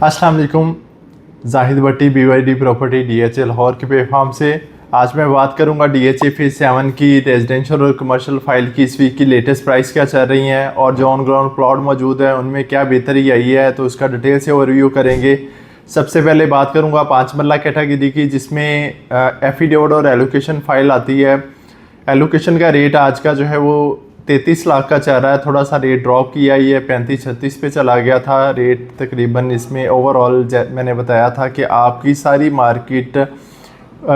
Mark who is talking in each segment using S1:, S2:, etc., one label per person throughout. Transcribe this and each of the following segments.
S1: अस्सलाम वालेकुम। जाहिद भट्टी BYD property DHA Lahore के प्लेटफॉर्म से आज मैं बात करूंगा DHA फेज 7 की रेजिडेंशियल और कमर्शियल फाइल की इस वीक की लेटेस्ट प्राइस क्या चल रही हैं और जो ऑन ग्राउंड प्लॉट मौजूद है उनमें क्या बेहतरी आई है, तो उसका डिटेल से ओवरव्यू करेंगे। सबसे पहले बात करूंगा 5 मरला कैटेगरी की, जिसमें एफिडेविट और एलोकेशन फाइल आती है। एलोकेशन का रेट आज का जो है वो 33 लाख का चल रहा है। थोड़ा सा रेट ड्रॉप किया, ये 35-36 पे चला गया था रेट तकरीबन। इसमें ओवरऑल मैंने बताया था कि आपकी सारी मार्केट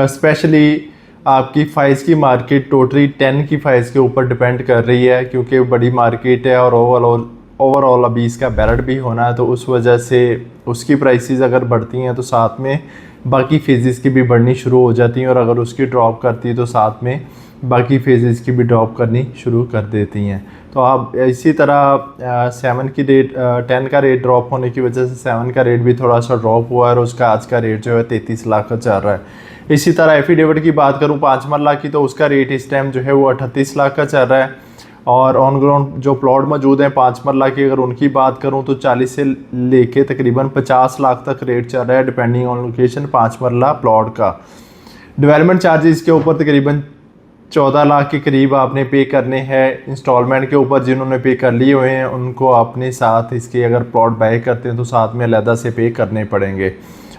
S1: स्पेशली आपकी फाइल्स की मार्केट टोटली 10 की फाइल्स के ऊपर डिपेंड कर रही है, क्योंकि बड़ी मार्केट है और ओवरऑल अभी इसका बैलेट भी होना है, तो उस वजह से उसकी प्राइसेस अगर बढ़ती हैं तो साथ में बाकी फेजेस की भी बढ़नी शुरू हो जाती हैं, और अगर उसकी ड्रॉप करती है तो साथ में बाकी फेजेस की भी ड्रॉप करनी शुरू कर देती हैं। तो आप इसी तरह 7 की रेट 10 का रेट ड्रॉप होने की वजह से 7 का रेट भी थोड़ा सा ड्रॉप हुआ है और उसका आज का रेट जो है 33 लाख का चल रहा है। इसी तरह एफिडेविट की बात करूँ 5 मरला की, तो उसका रेट इस टाइम जो है वो 38 लाख का चल रहा है। और ऑन ग्राउंड जो प्लॉट मौजूद हैं 5 मरला की, अगर उनकी बात करूं तो 40 से लेके तकरीबन 50 लाख तक रेट चल रहा है डिपेंडिंग ऑन लोकेशन 5 मरला प्लॉट का। डेवलपमेंट चार्जेस के ऊपर तकरीबन 14 लाख के करीब आपने पे करने हैं इंस्टॉलमेंट के ऊपर। जिन्होंने पे कर लिए हुए हैं उनको अपने साथ इसके अगर प्लॉट बाय करते हैं तो साथ में अलहदा से पे करने पड़ेंगे,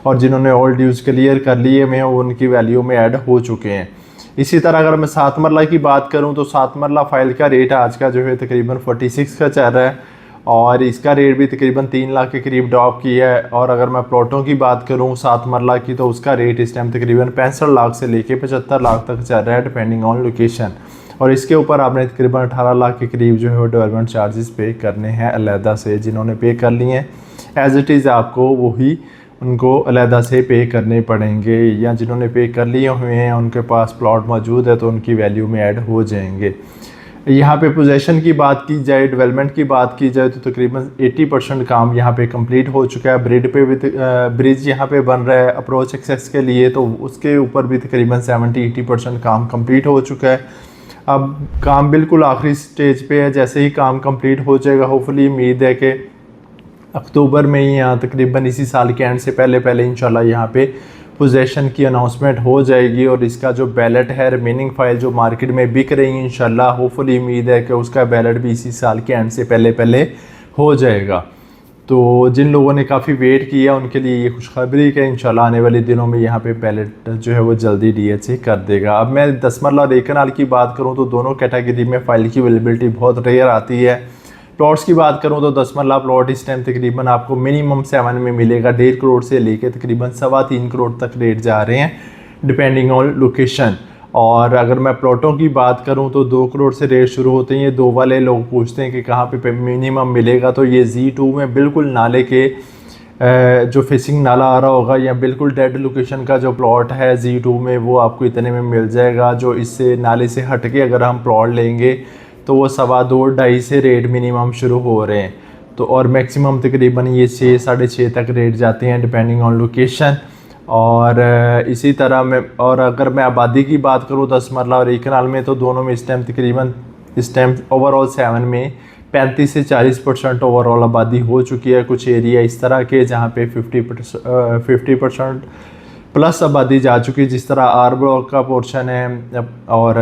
S1: और जिन्होंने ऑल ड्यूज़ क्लियर कर लिए हुए हैं उनकी वैल्यू में ऐड हो चुके हैं। इसी तरह अगर मैं 7 मरला की बात करूं तो 7 मरला फाइल का रेट आज का जो है तकरीबन 46 का चल रहा है, और इसका रेट भी तकरीबन 3 लाख के करीब ड्रॉप किया है। और अगर मैं प्लॉटों की बात करूं 7 मरला की, तो उसका रेट इस टाइम तकरीबन 65 लाख से लेके 75 लाख तक चल रहा है डिपेंडिंग ऑन लोकेशन, और इसके ऊपर आपने तकरीबन 18 लाख के करीब जो है डेवलपमेंट चार्जेस पे करने हैं अलहदा से। जिन्होंने पे कर लिए हैं एज इट इज़ आपको वही उनको अलहदा से पे करने पड़ेंगे, या जिन्होंने पे कर लिए हुए हैं उनके पास प्लॉट मौजूद है तो उनकी वैल्यू में ऐड हो जाएंगे। यहाँ पे पोजेसन की बात की जाए, डेवलपमेंट की बात की जाए, तो तकरीबन 80% काम यहाँ पे कंप्लीट हो चुका है। ब्रिज यहाँ पे बन रहा है अप्रोच एक्सेस के लिए, तो उसके ऊपर भी तकरीबन 70-80% काम कंप्लीट हो चुका है। अब काम बिल्कुल आखिरी स्टेज पे है। जैसे ही काम कंप्लीट हो जाएगा, होपफुली उम्मीद है कि अक्टूबर में ही यहाँ तकरीबन इसी साल के एंड से पहले इंशाल्लाह यहाँ पे पोजेसन की अनाउंसमेंट हो जाएगी, और इसका जो बैलेट है रिमेनिंग फाइल जो मार्केट में बिक रही है इंशाल्लाह होपफुली उम्मीद है कि उसका बैलेट भी इसी साल के एंड से पहले हो जाएगा। तो जिन लोगों ने काफ़ी वेट किया उनके लिए ये खुशखबरी है इंशाल्लाह आने वाले दिनों में यहाँ पे बैलेट जो है वो जल्दी DHA कर देगा। अब मैं 10 मरला और 1 कनाल की बात करूँ तो दोनों कैटेगरी में फ़ाइल की अवेलेबिलिटी बहुत रेयर आती है। प्लॉट्स की बात करूं तो 10 मरला प्लॉट इस टाइम तकरीबन आपको मिनिमम 7 में मिलेगा। 1.5 करोड़ से लेके तकरीबन 3.25 करोड़ तक रेट जा रहे हैं डिपेंडिंग ऑन लोकेशन। और अगर मैं प्लॉटों की बात करूं तो 2 करोड़ से रेट शुरू होते हैं। ये 2 वाले लोग पूछते हैं कि कहाँ पे मिनिमम मिलेगा, तो ये Z2 में बिल्कुल नाले के जो फेसिंग नाला आ रहा होगा या बिल्कुल डेड लोकेशन का जो प्लॉट है Z2 में, वो आपको इतने में मिल जाएगा। जो इससे नाले से हट के अगर हम प्लॉट लेंगे तो वो 2.25 से रेट मिनिमम शुरू हो रहे हैं, तो और मैक्सिमम तकरीबन ये 6-6.5 तक रेट जाते हैं डिपेंडिंग ऑन लोकेशन। और इसी तरह मैं अगर मैं आबादी की बात करूँ 10 मरला और 1 कनाल में, तो दोनों में इस टाइम ओवरऑल 7 में 35 से 40% ओवरऑल आबादी हो चुकी है। कुछ एरिया इस तरह के जहाँ पे 50% प्लस आबादी जा चुकी है, जिस तरह आर ब्लॉक का पोर्शन है और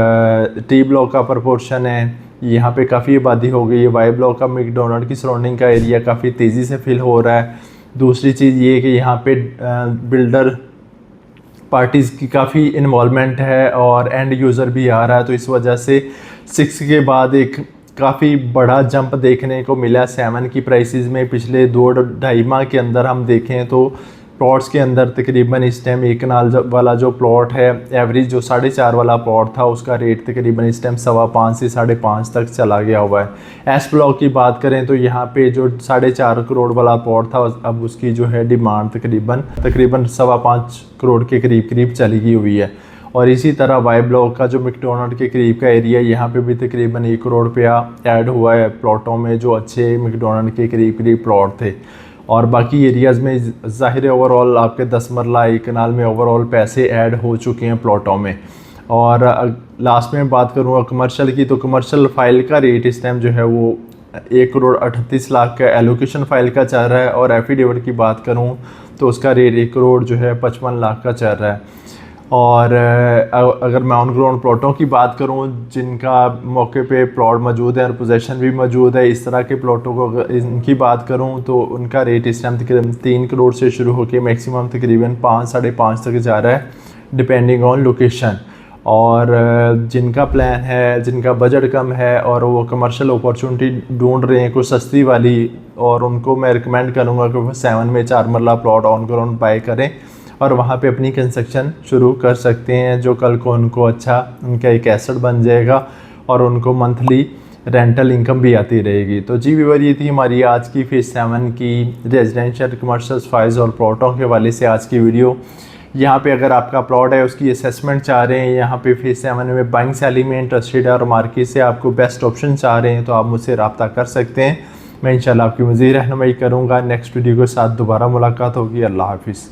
S1: टी ब्लॉक का प्रपोर्शन है, यहाँ पे काफ़ी आबादी हो गई है। वाई ब्लॉक का मैकडोनल्ड की सराउंडिंग का एरिया काफ़ी तेज़ी से फिल हो रहा है। दूसरी चीज़ ये कि यहाँ पे बिल्डर पार्टीज़ की काफ़ी इन्वॉल्वमेंट है और एंड यूज़र भी आ रहा है, तो इस वजह से 6 के बाद एक काफ़ी बड़ा जंप देखने को मिला 7 की प्राइसेस में। पिछले 2-2.5 माह के अंदर हम देखें तो प्लॉट्स के अंदर तकरीबन इस टाइम 1 कनाल वाला जो प्लॉट है एवरेज जो 4.5 वाला प्लॉट था उसका रेट तकरीबन इस टाइम 5.25 से 5.5 तक चला गया हुआ है। एस ब्लॉक की बात करें तो यहाँ पे जो 4.5 करोड़ वाला प्लॉट था अब उसकी जो है डिमांड तकरीबन 5.25 करोड़ के करीब चली गई हुई है। और इसी तरह वाई ब्लॉक का जो मैकडोनल्ड के करीब का एरिया, यहाँ पे भी तकरीबन 1 करोड़ रुपया ऐड हुआ है प्लॉटों में जो अच्छे मैकडोनल्ड के करीब प्लॉट थे। और बाकी एरियाज़ में ज़ाहिर ओवरऑल आपके 10 मरला 1 कनाल में ओवरऑल पैसे ऐड हो चुके हैं प्लॉटों में। और लास्ट में बात करूँगा कमर्शियल की, तो कमर्शियल फाइल का रेट इस टाइम जो है वो 1,38,00,000 का एलोकेशन फाइल का चल रहा है, और एफिडेविट की बात करूं तो उसका रेट 1,55,00,000 का चल रहा है। और अगर मैं ऑन ग्राउंड प्लॉटों की बात करूं जिनका मौके पे प्लॉट मौजूद है और पोजेसन भी मौजूद है, इस तरह के प्लॉटों को अगर इनकी बात करूं तो उनका रेट इस टाइम तकरीबन 3 करोड़ से शुरू होकर मैक्सिमम तकरीबन 5 साढ़े 5 तक जा रहा है, डिपेंडिंग ऑन लोकेशन। और जिनका प्लान है, जिनका बजट कम है और वो कमर्शियल अपॉर्चुनिटी ढूंढ रहे हैं कोई सस्ती वाली, और उनको मैं रिकमेंड करूँगा कि वो 7 में 4 मरला प्लॉट ऑन ग्राउंड बाय करें और वहाँ पे अपनी कंस्ट्रक्शन शुरू कर सकते हैं, जो कल को उनको अच्छा उनका एक एसेट बन जाएगा और उनको मंथली रेंटल इनकम भी आती रहेगी। तो जी व्यूअर, ये थी हमारी आज की फेज़ 7 की रेजिडेंशियल कमर्शियल फाइल्स और प्लॉटों के हवाले से आज की वीडियो। यहाँ पे अगर आपका प्लॉट है उसकी असेसमेंट चाह रहे हैं, यहाँ पे फेज़ 7 में बाइंग सेलिंग में इंटरेस्टेड है और मार्केट से आपको बेस्ट ऑप्शन चाह रहे हैं, तो आप मुझसे रब्ता कर सकते हैं। मैं इंशाल्लाह आपकी मज़ीद रहनुमाई करूँगा। नेक्स्ट वीडियो के साथ दोबारा मुलाकात होगी। अल्लाह हाफिज़।